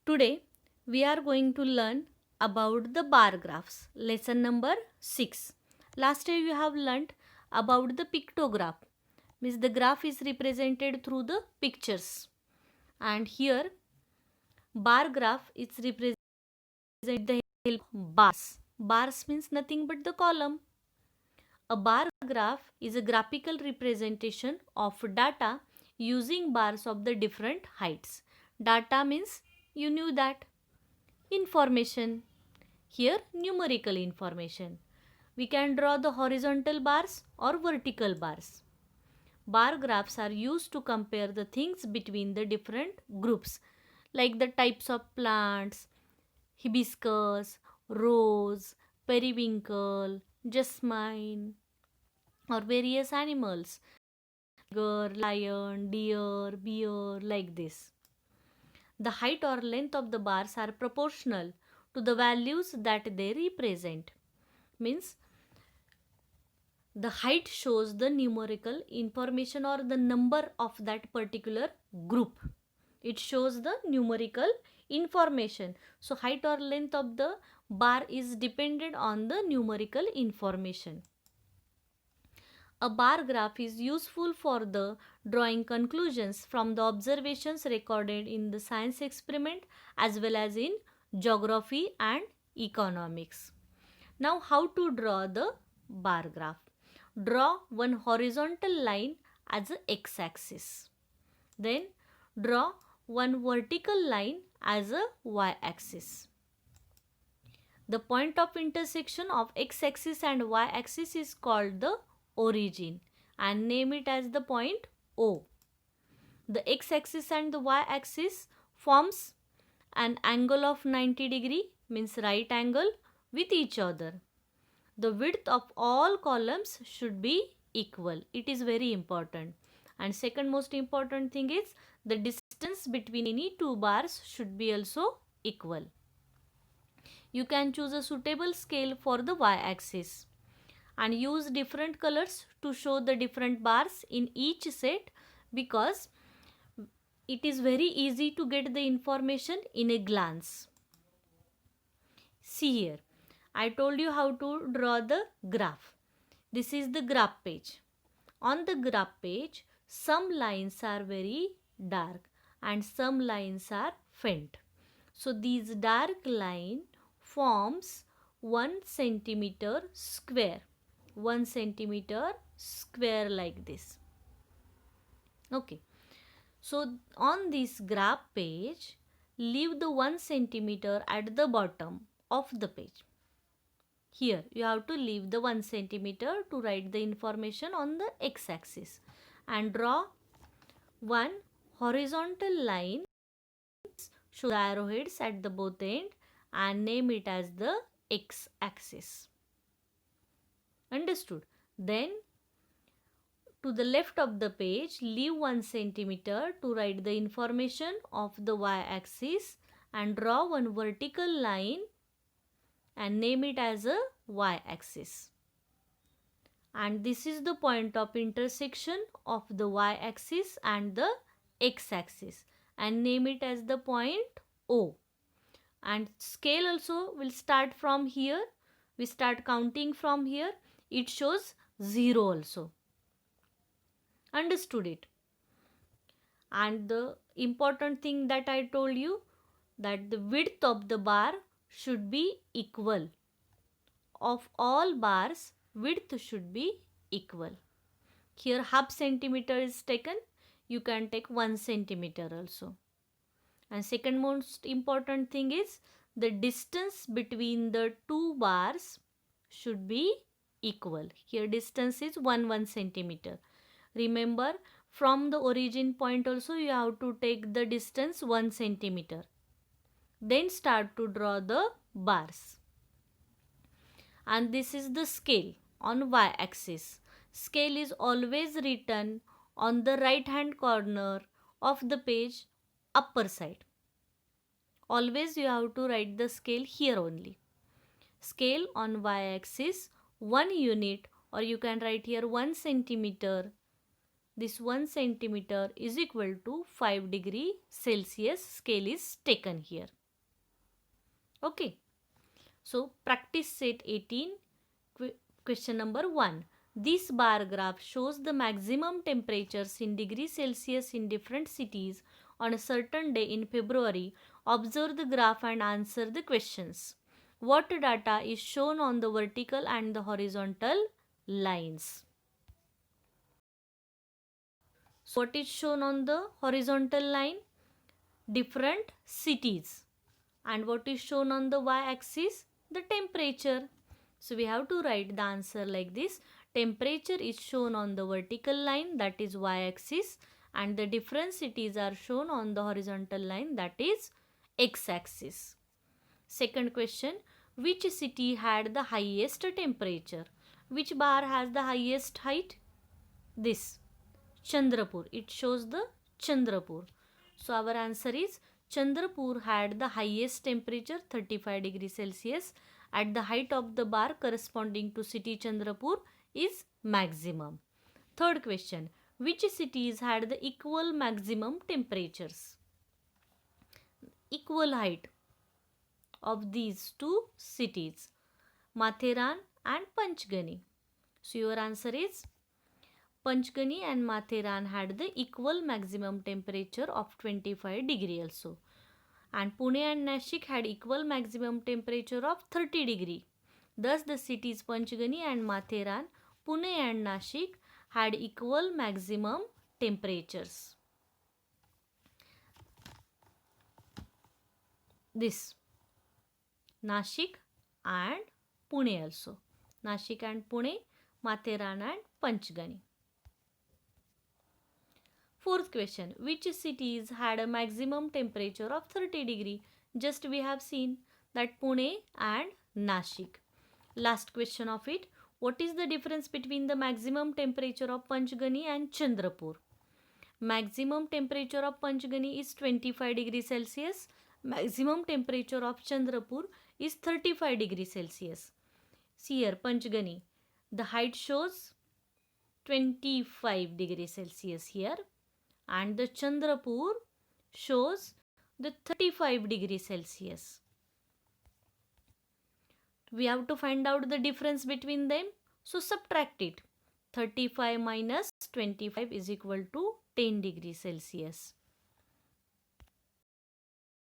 Today we are going to learn about the bar graphs. Lesson number 6. Last year you have learnt about the pictograph. Means the graph is represented through the pictures. And here bar graph is represented with the help of bars. Bars means nothing but the column. A bar graph is a graphical representation of data using bars of the different heights. Data means you knew that. Information. Here numerical information. We can draw the horizontal bars or vertical bars. Bar graphs are used to compare the things between the different groups like the types of plants, hibiscus, rose, periwinkle, jasmine, or various animals, tiger, lion, deer, bear, like this. The height or length of the bars are proportional to the values that they represent. Means the height shows the numerical information or the number of that particular group. It shows the numerical information. So height or length of the bar is dependent on the numerical information. A bar graph is useful for the drawing conclusions from the observations recorded in the science experiment as well as in geography and economics. Now how to draw the bar graph? Draw one horizontal line as a x-axis. Then draw one vertical line as a y-axis. The point of intersection of x-axis and y-axis is called the origin and name it as the point O. The x-axis and the y-axis forms an angle of 90 degree, means right angle, with each other. The width of all columns should be equal. It is very important. And second most important thing is the distance between any two bars should be also equal. You can choose a suitable scale for the y-axis and use different colors to show the different bars in each set because it is very easy to get the information in a glance. See here, I told you how to draw the graph. This is the graph page. On the graph page, some lines are very dark and some lines are faint. So these dark line forms 1 centimeter square. 1 centimeter square like this. Okay. So on this graph page, leave the 1 centimeter at the bottom of the page. Here you have to leave the 1 centimeter to write the information on the x-axis and draw one horizontal line. Show the arrowheads at the both end and name it as the x-axis. Understood? Then to the left of the page, leave 1 centimeter to write the information of the y-axis and draw one vertical line and name it as a y-axis. And this is the point of intersection of the y-axis and the x-axis and name it as the point O. And scale also will start from here. We start counting from here. It shows 0 also. Understood it? And the important thing that I told you, that the width of the bar should be equal. Of all bars, width should be equal. Here half centimeter is taken. You can take 1 centimeter also. And second most important thing is the distance between the two bars should be equal. Here distance is 1 centimeter. Remember, from the origin point also you have to take the distance 1 centimeter. Then start to draw the bars. And this is the scale on y-axis. Scale is always written on the right hand corner of the page, upper side. Always you have to write the scale here only. Scale on y-axis 1 unit, or you can write here 1 centimeter this 1 centimeter is equal to 5 degree Celsius scale is taken here. Okay. So practice set 18, question number 1. This bar graph shows the maximum temperatures in degrees Celsius in different cities on a certain day in February. Observe the graph and answer the questions. What data is shown on the vertical and the horizontal lines? So what is shown on the horizontal line? Different cities. And what is shown on the y-axis? The temperature. So we have to write the answer like this. Temperature is shown on the vertical line, that is y-axis, and the different cities are shown on the horizontal line, that is x-axis. Second question, which city had the highest temperature? Which bar has the highest height? This, Chandrapur. It shows the Chandrapur. So our answer is Chandrapur had the highest temperature, 35 degrees Celsius, at the height of the bar corresponding to city Chandrapur is maximum. Third question, which cities had the equal maximum temperatures? Equal height of these two cities, Matheran and Panchgani. So your answer is Panchgani and Matheran had the equal maximum temperature of 25 degree also. And Pune and Nashik had equal maximum temperature of 30 degree. Thus the cities Panchgani and Matheran, Pune and Nashik had equal maximum temperatures. This, Nashik and Pune also. Nashik and Pune, Matheran and Panchgani. Fourth question, which cities had a maximum temperature of 30 degree? Just we have seen that Pune and Nashik. Last question of it, what is the difference between the maximum temperature of Panchgani and Chandrapur? Maximum temperature of Panchgani is 25 degrees Celsius. Maximum temperature of Chandrapur is 35 degrees Celsius. See here, Panchgani, the height shows 25 degrees Celsius here, and the Chandrapur shows the 35 degrees Celsius. We have to find out the difference between them. So subtract it. 35 minus 25 is equal to 10 degrees Celsius.